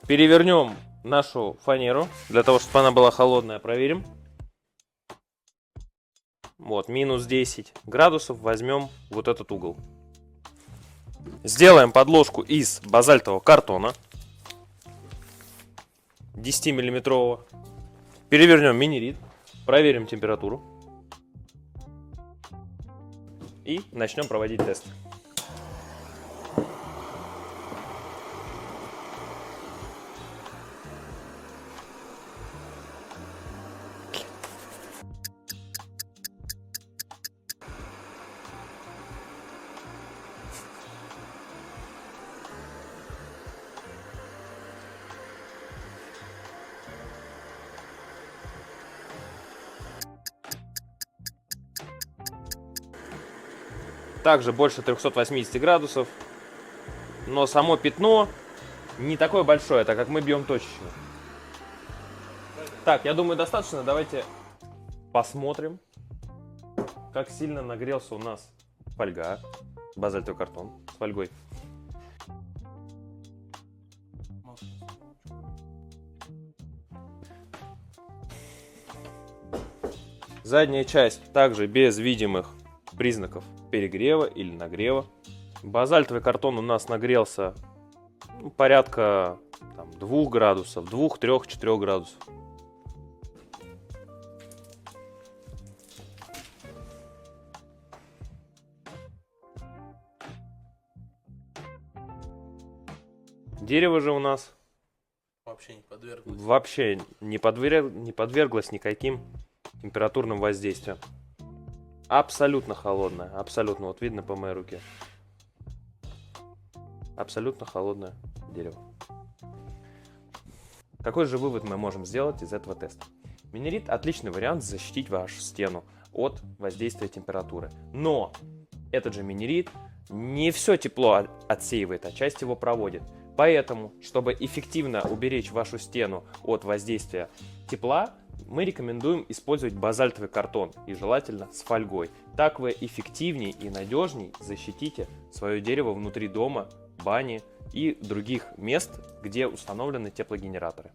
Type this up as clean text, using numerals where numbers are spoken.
Перевернем нашу фанеру, для того, чтобы она была холодная, проверим. Вот, минус 10 градусов, возьмем вот этот угол. Сделаем подложку из базальтового картона 10-миллиметрового. Перевернем минерит, проверим температуру и начнем проводить тест. Также больше 380 градусов, но само пятно не такое большое, так как мы бьем точечно. Так, я думаю, достаточно. Давайте посмотрим, как сильно нагрелся у нас фольга, базальтовый картон с фольгой. Задняя часть также без видимых признаков перегрева или нагрева. Базальтовый картон у нас нагрелся порядка 2 градусов, 2, 3, 4 градусов. Дерево же у нас вообще не подверглось никаким температурным воздействиям. Абсолютно холодное, абсолютно, вот видно по моей руке. Абсолютно холодное дерево. Какой же вывод мы можем сделать из этого теста? Минерит отличный вариант защитить вашу стену от воздействия температуры. Но этот же минерит не все тепло отсеивает, а часть его проводит. Поэтому, чтобы эффективно уберечь вашу стену от воздействия тепла, мы рекомендуем использовать базальтовый картон и желательно с фольгой. Так вы эффективнее и надежнее защитите свое дерево внутри дома, бани и других мест, где установлены теплогенераторы.